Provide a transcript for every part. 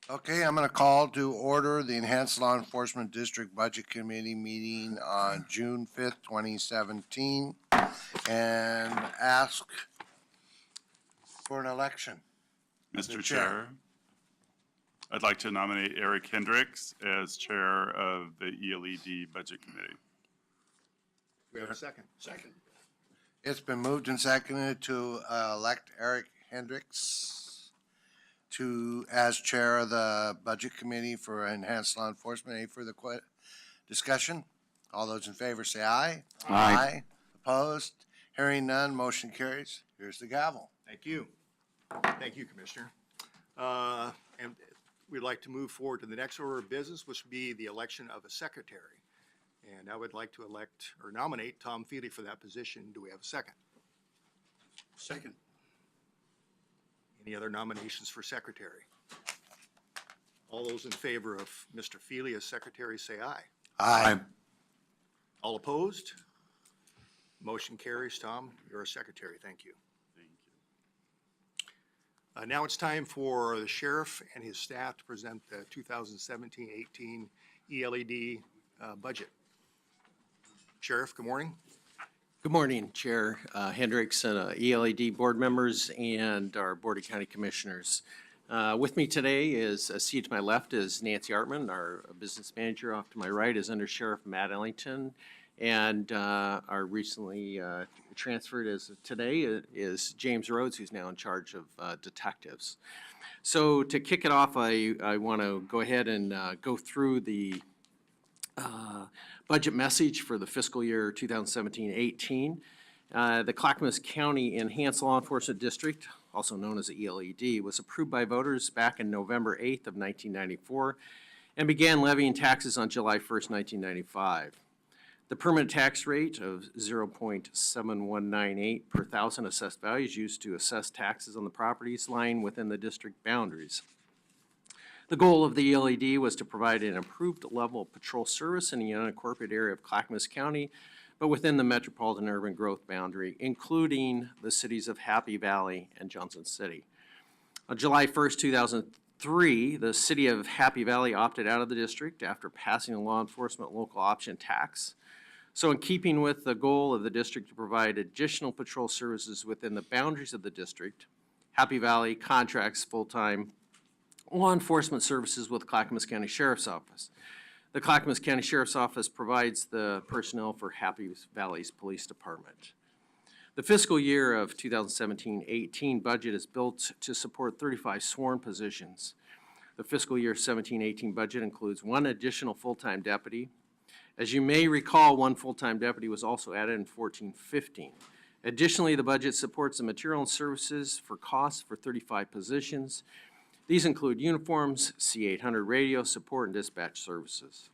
Okay, I'm going to call to order the Enhanced Law Enforcement District Budget Committee meeting on June 5th, 2017, and ask for an election. Mr. Chair, I'd like to nominate Eric Hendricks as Chair of the ELED Budget Committee. We have a second. Second. It's been moved and seconded to elect Eric Hendricks as Chair of the Budget Committee for Enhanced Law Enforcement. Any further discussion? All those in favor say aye. Aye. Opposed? Hearing none, motion carries. Here's the gavel. Thank you. Thank you, Commissioner. And we'd like to move forward to the next order of business, which would be the election of a secretary. And I would like to elect or nominate Tom Feely for that position. Do we have a second? Second. Any other nominations for secretary? All those in favor of Mr. Feely as secretary say aye. Aye. All opposed? Motion carries. Tom, you're a secretary. Thank you. Thank you. Now it's time for the sheriff and his staff to present the 2017-18 ELED budget. Sheriff, good morning. Good morning, Chair Hendricks and ELED board members and our Board of County Commissioners. With me today is, seated to my left is Nancy Artman, our business manager. Off to my right is Under Sheriff Matt Ellington, and our recently transferred as of today is James Rhodes, who's now in charge of detectives. So to kick it off, I want to go ahead and go through the budget message for the fiscal year 2017-18. The Clackamas County Enhanced Law Enforcement District, also known as the ELED, was approved by voters back in November 8th of 1994 and began levying taxes on July 1st, 1995. The permanent tax rate of 0.7198 per thousand assessed value is used to assess taxes on the properties lying within the district boundaries. The goal of the ELED was to provide an improved level of patrol service in the unincorporated area of Clackamas County, but within the metropolitan urban growth boundary, including the cities of Happy Valley and Johnson City. On July 1st, 2003, the city of Happy Valley opted out of the district after passing a law enforcement local option tax. So in keeping with the goal of the district to provide additional patrol services within the boundaries of the district, Happy Valley contracts full-time law enforcement services with Clackamas County Sheriff's Office. The Clackamas County Sheriff's Office provides the personnel for Happy Valley's Police Department. The fiscal year of 2017-18 budget is built to support 35 sworn positions. The fiscal year 17-18 budget includes one additional full-time deputy. As you may recall, one full-time deputy was also added in 14-15. Additionally, the budget supports the material and services for costs for 35 positions. These include uniforms, C800 radio, support, and dispatch services.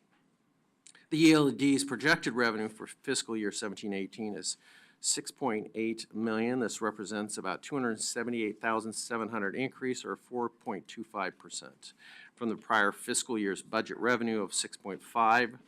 The ELED's projected revenue for fiscal year 17-18 is $6.8 million. This represents about $278,700 increase, or 4.25% from the prior fiscal year's budget revenue of $6.5.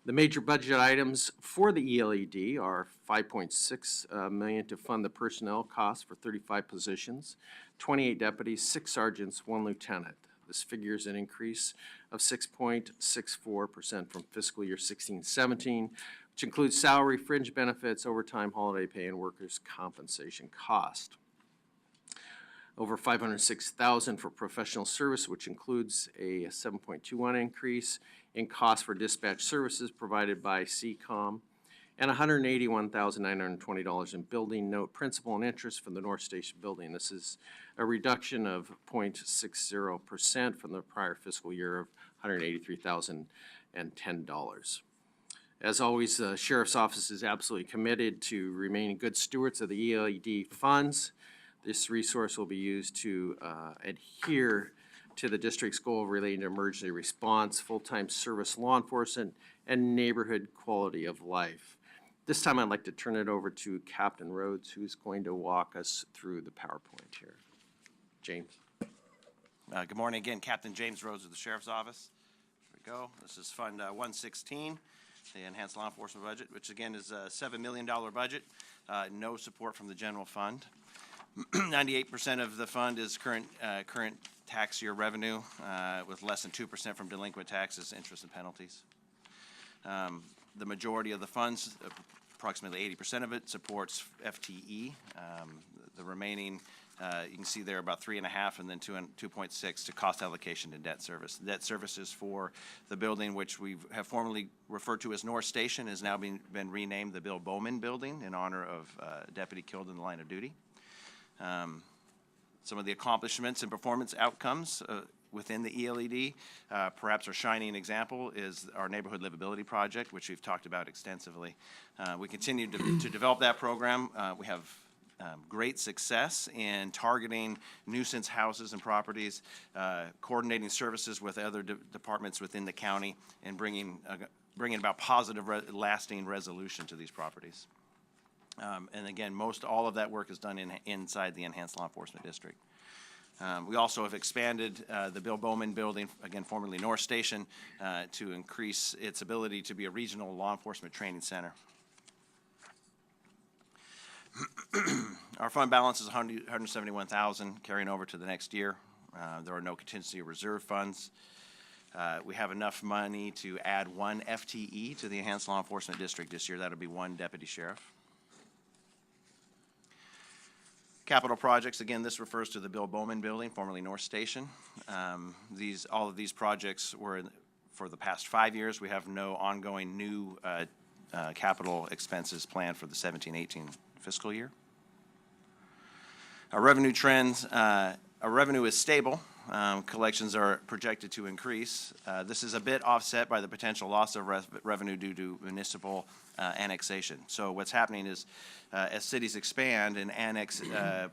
The major budget items for the ELED are $5.6 million to fund the personnel costs for 35 positions, 28 deputies, 6 sergeants, 1 lieutenant. This figures an increase of 6.64% from fiscal year 16-17, which includes salary, fringe benefits, overtime, holiday pay, and workers' compensation cost. Over $506,000 for professional service, which includes a 7.21 increase in cost for dispatch services provided by CCOM, and $181,920 in building note principal and interest from the North Station building. This is a reduction of 0.60% from the prior fiscal year of $183,010. As always, the Sheriff's Office is absolutely committed to remaining good stewards of the ELED funds. This resource will be used to adhere to the district's goal relating to emergency response, full-time service law enforcement, and neighborhood quality of life. This time I'd like to turn it over to Captain Rhodes, who's going to walk us through the PowerPoint here. James. Good morning again, Captain James Rhodes of the Sheriff's Office. Here we go. This is Fund 116, the Enhanced Law Enforcement Budget, which again is a $7 million budget, no support from the general fund. 98% of the fund is current tax year revenue, with less than 2% from delinquent taxes, interest, and penalties. The majority of the funds, approximately 80% of it, supports FTE. The remaining, you can see there about 3.5 and then 2.6 to cost allocation and debt service. Debt services for the building, which we have formerly referred to as North Station, has now been renamed the Bill Bowman Building in honor of a deputy killed in the line of duty. Some of the accomplishments and performance outcomes within the ELED, perhaps our shining example is our neighborhood livability project, which we've talked about extensively. We continue to develop that program. We have great success in targeting nuisance houses and properties, coordinating services with other departments within the county, and bringing about positive, lasting resolution to these properties. And again, all of that work is done inside the Enhanced Law Enforcement District. We also have expanded the Bill Bowman Building, again formerly North Station, to increase its ability to be a regional law enforcement training center. Our fund balance is $171,000 carrying over to the next year. There are no contingency or reserve funds. We have enough money to add 1 FTE to the Enhanced Law Enforcement District this year. That'll be 1 deputy sheriff. Capital projects, again, this refers to the Bill Bowman Building, formerly North Station. All of these projects were for the past 5 years. We have no ongoing new capital expenses planned for the 17-18 fiscal year. Our revenue trends, our revenue is stable. Collections are projected to increase. This is a bit offset by the potential loss of revenue due to municipal annexation. So what's happening is as cities expand and annex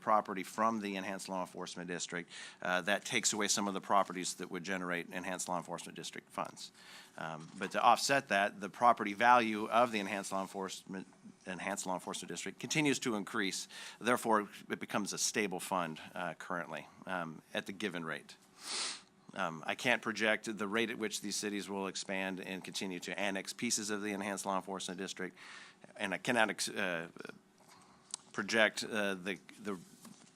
property from the Enhanced Law Enforcement District, that takes away some of the properties that would generate Enhanced Law Enforcement District funds. But to offset that, the property value of the Enhanced Law Enforcement District continues to increase. Therefore, it becomes a stable fund currently at the given rate. I can't project the rate at which these cities will expand and continue to annex pieces of the Enhanced Law Enforcement District, and I cannot project the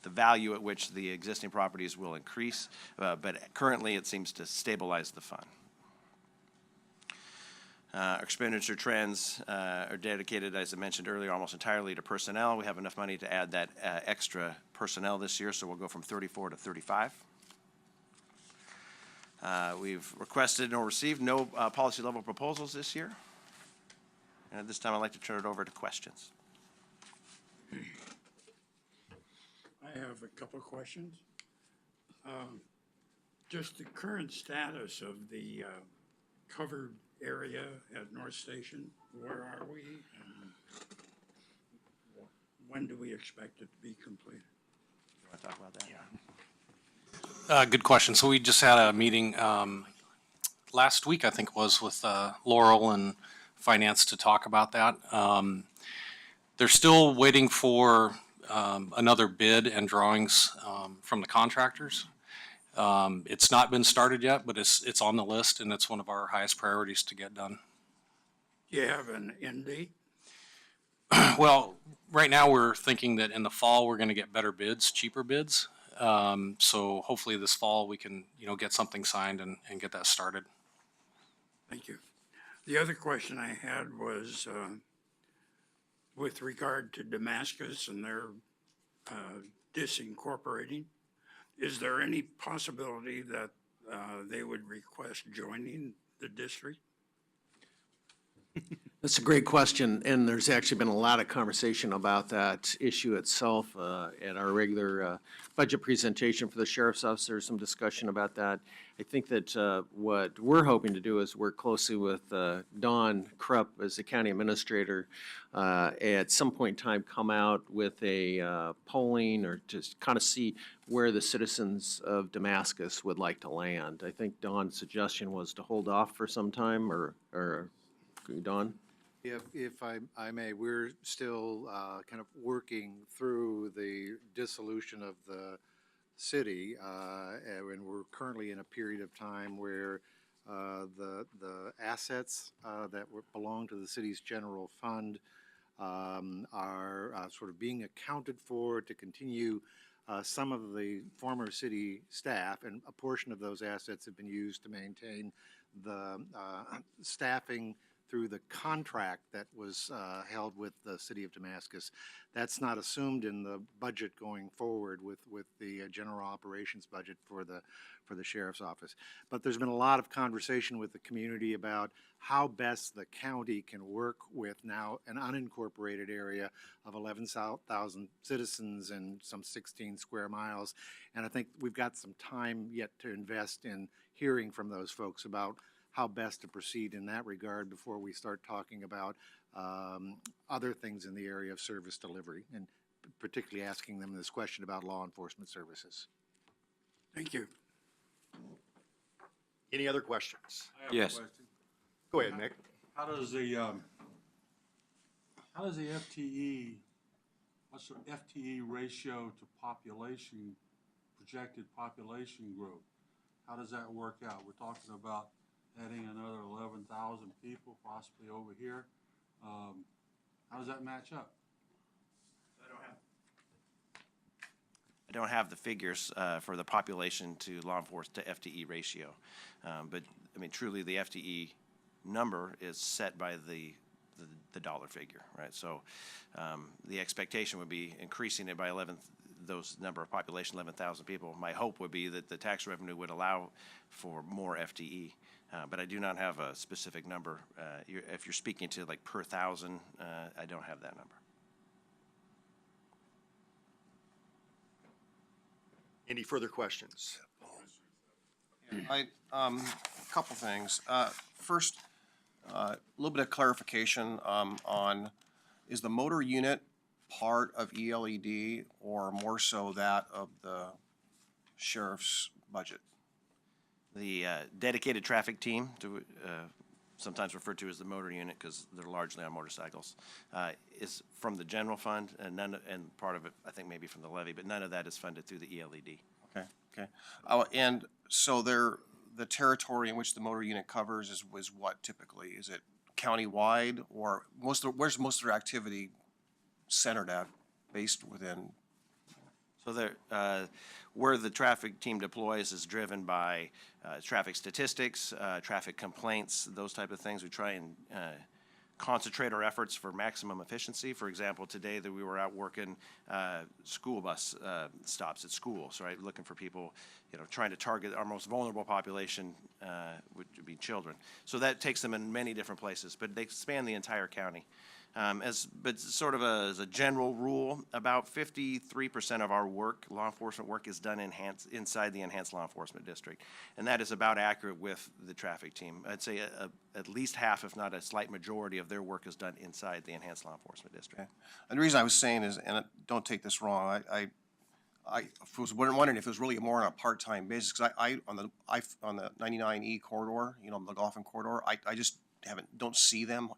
value at which the existing properties will increase, but currently it seems to stabilize the fund. Our expenditure trends are dedicated, as I mentioned earlier, almost entirely to personnel. We have enough money to add that extra personnel this year, so we'll go from 34 to 35. We've requested or received no policy level proposals this year. And at this time, I'd like to turn it over to questions. I have a couple of questions. Just the current status of the covered area at North Station, where are we? And when do we expect it to be completed? You want to talk about that? Good question. So we just had a meeting last week, I think it was, with Laurel and Finance to talk about that. They're still waiting for another bid and drawings from the contractors. It's not been started yet, but it's on the list, and it's one of our highest priorities to get done. Do you have an end date? Well, right now we're thinking that in the fall we're going to get better bids, cheaper bids. So hopefully this fall we can, get something signed and get that started. Thank you. The other question I had was with regard to Damascus and their disincorporating. Is there any possibility that they would request joining the district? That's a great question, and there's actually been a lot of conversation about that issue itself at our regular budget presentation for the Sheriff's Office. There's some discussion about that. I think that what we're hoping to do is work closely with Don Krupp as the county administrator, at some point in time come out with a polling or just kind of see where the citizens of Damascus would like to land. I think Don's suggestion was to hold off for some time, or Don? If I may, we're still kind of working through the dissolution of the city, and we're currently in a period of time where the assets that belong to the city's general fund are sort of being accounted for to continue some of the former city staff, and a portion of those assets have been used to maintain the staffing through the contract that was held with the city of Damascus. That's not assumed in the budget going forward with the general operations budget for the sheriff's office. But there's been a lot of conversation with the community about how best the county can work with now an unincorporated area of 11,000 citizens and some 16 square miles. And I think we've got some time yet to invest in hearing from those folks about how best to proceed in that regard before we start talking about other things in the area of service delivery, and particularly asking them this question about law enforcement services. Thank you. Any other questions? Yes. Go ahead, Nick. How does the FTE, what's the FTE ratio to population, projected population growth? How does that work out? We're talking about adding another 11,000 people possibly over here. How does that match up? I don't have the figures for the population to law enforcement to FTE ratio. But, I mean, truly, the FTE number is set by the dollar figure, right? So the expectation would be increasing it by those number of population, 11,000 people. My hope would be that the tax revenue would allow for more FTE. But I do not have a specific number. If you're speaking to like per thousand, I don't have that number. Any further questions? A couple things. First, a little bit of clarification on, is the motor unit part of ELED or more so that of the sheriff's budget? The dedicated traffic team, sometimes referred to as the motor unit because they're largely on motorcycles, is from the general fund, and and part of it, I think, maybe from the levy, but none of that is funded through the ELED. Okay, okay. And so the territory in which the motor unit covers is what typically? Is it countywide, or where's most of their activity centered at, based within? So where the traffic team deploys is driven by traffic statistics, traffic complaints, those type of things. We try and concentrate our efforts for maximum efficiency. For example, today that we were out working school bus stops at schools, right? Looking for people, trying to target our most vulnerable population, which would be children. So that takes them in many different places, but they span the entire county. But sort of as a general rule, about 53% of our work, law enforcement work, is done inside the enhanced law enforcement district. And that is about accurate with the traffic team. I'd say at least half, if not a slight majority, of their work is done inside the enhanced law enforcement district. Okay. And the reason I was saying is, and don't take this wrong, I was wondering if it was really more on a part-time basis, because on the 99E corridor, the Golfing corridor, I just don't see them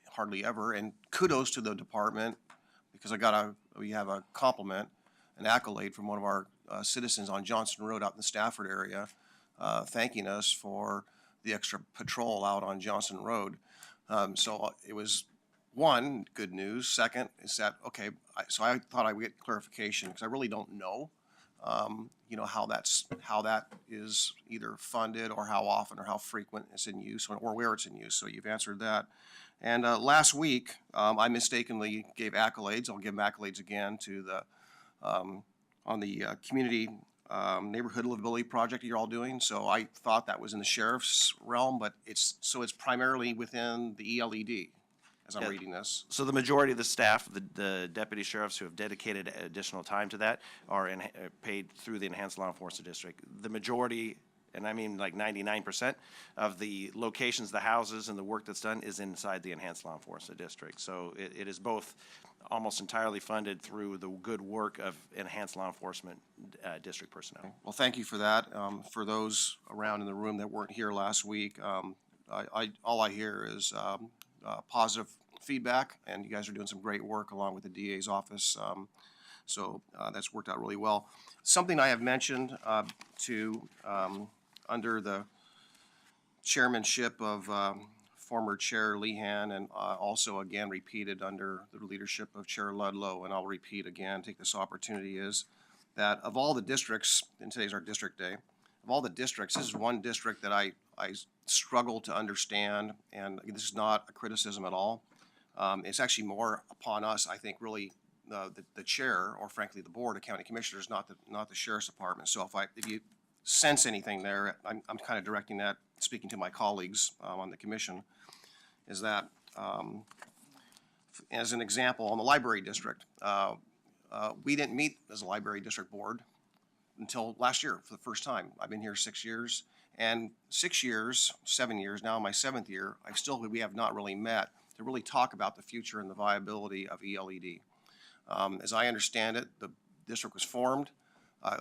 hardly ever, and kudos to the department, because we have a compliment, an accolade from one of our citizens on Johnson Road out in the Stafford area, thanking us for the extra patrol out on Johnson Road. So it was, one, good news. Second is that, okay, so I thought I would get clarification, because I really don't know, how that is either funded, or how often, or how frequent it's in use, or where it's in use. So you've answered that. And last week, I mistakenly gave accolades. I'll give them accolades again to on the community neighborhood livability project you're all doing. So I thought that was in the sheriff's realm, but it's primarily within the ELED, as I'm reading this. So the majority of the staff, the deputy sheriffs who have dedicated additional time to that, are paid through the enhanced law enforcement district. The majority, and I mean like 99% of the locations, the houses, and the work that's done is inside the enhanced law enforcement district. So it is both almost entirely funded through the good work of enhanced law enforcement district personnel. Well, thank you for that. For those around in the room that weren't here last week, all I hear is positive feedback, and you guys are doing some great work along with the DA's office. So that's worked out really well. Something I have mentioned under the chairmanship of former Chair Lehan, and also again repeated under the leadership of Chair Ludlow, and I'll repeat again, take this opportunity, is that of all the districts, and today's our district day, of all the districts, this is one district that I struggle to understand, and this is not a criticism at all. It's actually more upon us, I think, really, the chair, or frankly, the board of county commissioners, not the sheriff's department. So if you sense anything there, I'm kind of directing that, speaking to my colleagues on the commission, is that, as an example, on the library district, we didn't meet as a library district board until last year for the first time. I've been here 6 years, and 6 years, 7 years, now my 7th year, we have not really met to really talk about the future and the viability of ELED. As I understand it, the district was formed.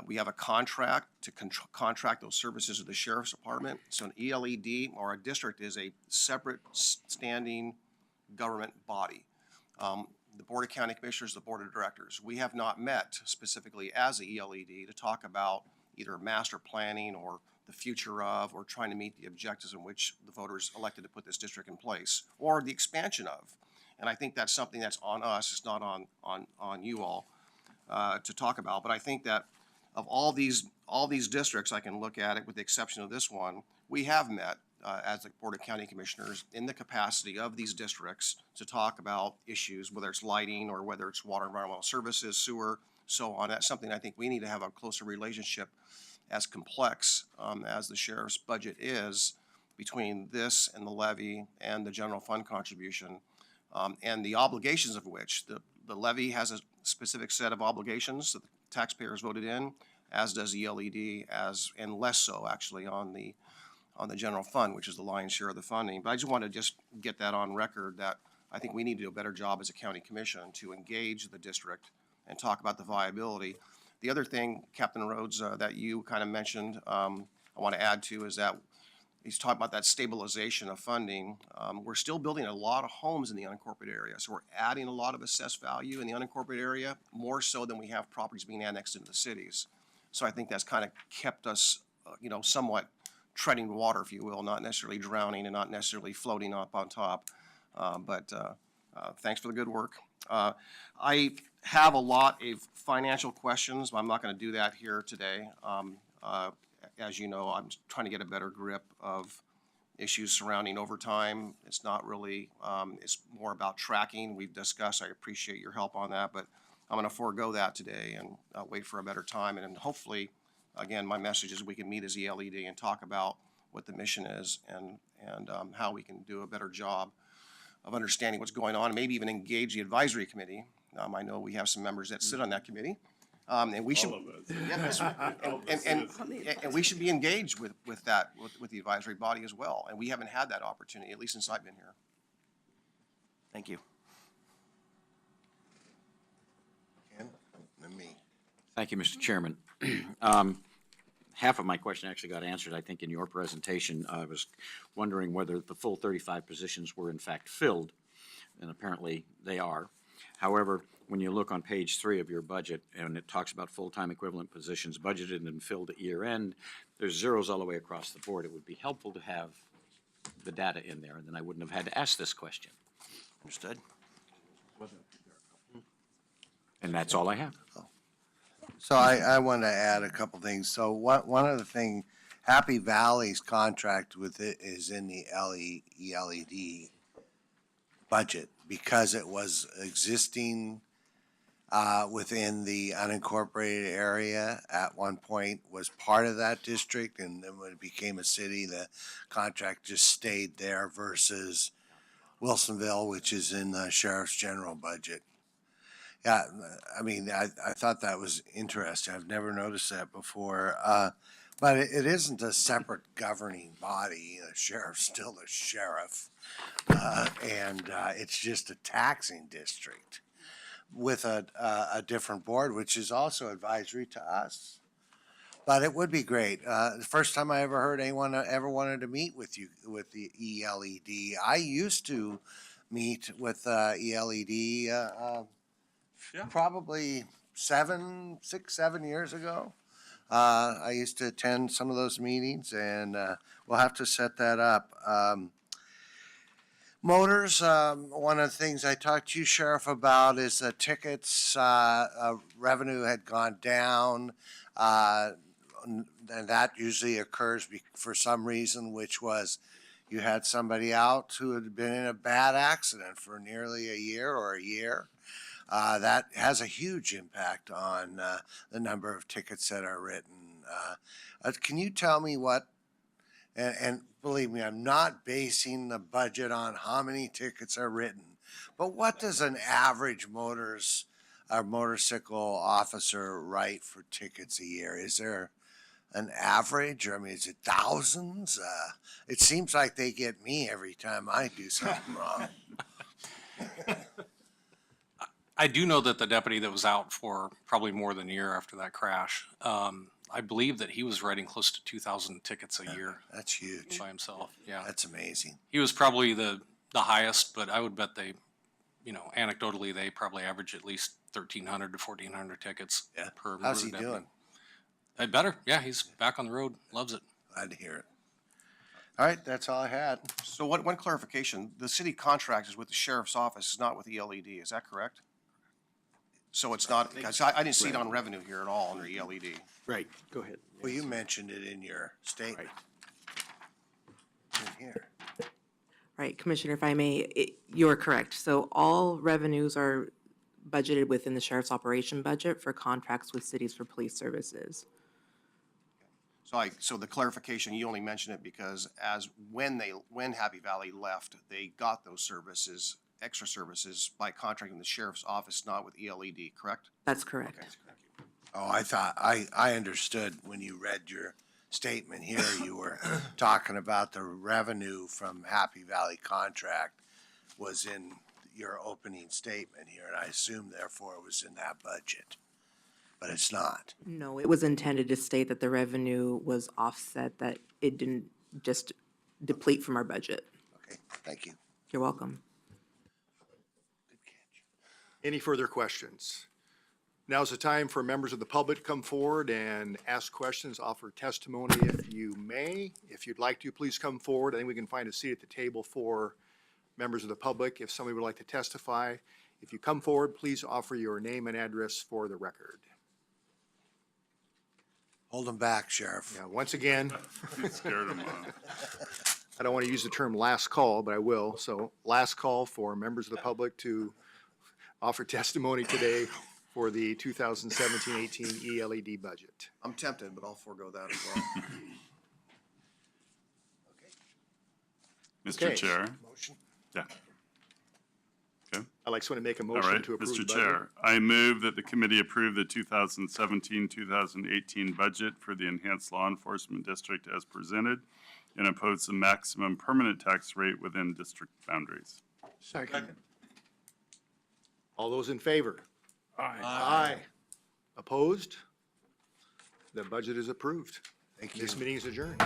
We have a contract to contract those services with the sheriff's department. So an ELED or a district is a separate standing government body. The Board of County Commissioners, the Board of Directors. We have not met specifically as a ELED to talk about either master planning or the future of, or trying to meet the objectives in which the voters elected to put this district in place, or the expansion of. And I think that's something that's on us, it's not on you all to talk about. But I think that of all these districts, I can look at it with the exception of this one, we have met as the Board of County Commissioners in the capacity of these districts to talk about issues, whether it's lighting or whether it's water environmental services, sewer, so on. That's something I think we need to have a closer relationship, as complex as the sheriff's budget is, between this and the levy and the general fund contribution, and the obligations of which the levy has a specific set of obligations that the taxpayers voted in, as does ELED, and less so actually on the general fund, which is the lion's share of the funding. But I just want to just get that on record, that I think we need to do a better job as a county commission to engage the district and talk about the viability. The other thing, Captain Rhodes, that you kind of mentioned, I want to add to, is that he's talking about that stabilization of funding. We're still building a lot of homes in the unincorporated area, so we're adding a lot of assessed value in the unincorporated area, more so than we have properties being annexed into the cities. So I think that's kind of kept us, somewhat treading water, if you will, not necessarily drowning and not necessarily floating up on top. But thanks for the good work. I have a lot of financial questions, but I'm not going to do that here today. As you know, I'm trying to get a better grip of issues surrounding overtime. It's not really, it's more about tracking. We've discussed, I appreciate your help on that, but I'm going to forego that today and wait for a better time. And hopefully, again, my message is we can meet as ELED and talk about what the mission is and how we can do a better job of understanding what's going on, and maybe even engage the advisory committee. I know we have some members that sit on that committee. And we should, and we should be engaged with the advisory body as well. And we haven't had that opportunity, at least since I've been here. Thank you. Ken, and me. Thank you, Mr. Chairman. Half of my question actually got answered, I think, in your presentation. I was wondering whether the full 35 positions were in fact filled, and apparently they are. However, when you look on page 3 of your budget, and it talks about full-time equivalent positions budgeted and filled at year end, there's zeros all the way across the board. It would be helpful to have the data in there, and then I wouldn't have had to ask this question. Understood. And that's all I have. So I want to add a couple things. So one of the things, Happy Valley's contract with it is in the ELED budget because it was existing within the unincorporated area at one point, was part of that district, and then when it became a city, the contract just stayed there versus Wilsonville, which is in the sheriff's general budget. Yeah, I mean, I thought that was interesting. I've never noticed that before. But it isn't a separate governing body. The sheriff's still the sheriff. And it's just a taxing district with a different board, which is also advisory to us. But it would be great. The first time I ever heard anyone ever wanted to meet with you with the ELED. I used to meet with ELED probably 6, 7 years ago. I used to attend some of those meetings, and we'll have to set that up. Motors, one of the things I talked to you, Sheriff, about is the tickets, revenue had gone down. And that usually occurs for some reason, which was you had somebody out who had been in a bad accident for nearly a year or a year. That has a huge impact on the number of tickets that are written. Can you tell me what, and believe me, I'm not basing the budget on how many tickets are written, but what does an average motorcycle officer write for tickets a year? Is there an average? Or, I mean, is it thousands? It seems like they get me every time I do something wrong. I do know that the deputy that was out for probably more than a year after that crash, I believe that he was writing close to 2,000 tickets a year That's huge. by himself. Yeah, That's amazing. he was probably the highest, but I would bet they, anecdotally, they probably average at least 1,300 to 1,400 tickets Yeah. per. How's he deputy. doing? I better. Yeah, he's back on the road. Loves it. Glad to hear it. All right, that's all I had. So one clarification, the city contract is with the sheriff's office, it's not with the ELED, is that correct? So it's not, because I didn't see it on revenue here at all under ELED. Right, go ahead. Well, you mentioned it in your statement. In here. Right, Commissioner, if I may, you're correct. So all revenues are budgeted within the sheriff's operation budget for contracts with cities for police services. So the clarification, you only mention it because when Happy Valley left, they got those services, extra services by contracting the sheriff's office, not with ELED, correct? That's correct. Okay, thank you. Oh, I thought, I understood when you read your statement here, you were talking about the revenue from Happy Valley contract was in your opening statement here, and I assume therefore it was in that budget. But it's not. No, it was intended to state that the revenue was offset, that it didn't just deplete from our budget. Okay, thank you. You're welcome. Good catch. Any further questions? Now's the time for members of the public to come forward and ask questions, offer testimony if you may. If you'd like to, please come forward. I think we can find a seat at the table for members of the public if somebody would like to testify. If you come forward, please offer your name and address for the record. Hold them back, Sheriff. Now, once again, Scared him off. I don't want to use the term last call, but I will. So last call for members of the public to offer testimony today for the 2017-18 ELED budget. I'm tempted, but I'll forego that as well. Mr. Okay. Chair, Motion? yeah, I'd like someone to make a all motion right, to approve the Mr. budget. Chair, I move that the committee approve the 2017-2018 budget for the Enhanced Law Enforcement District as presented and impose the maximum permanent tax rate within district boundaries. Second. All those in favor? Aye. Aye. Opposed? The budget is approved. Thank you. This meeting is adjourned.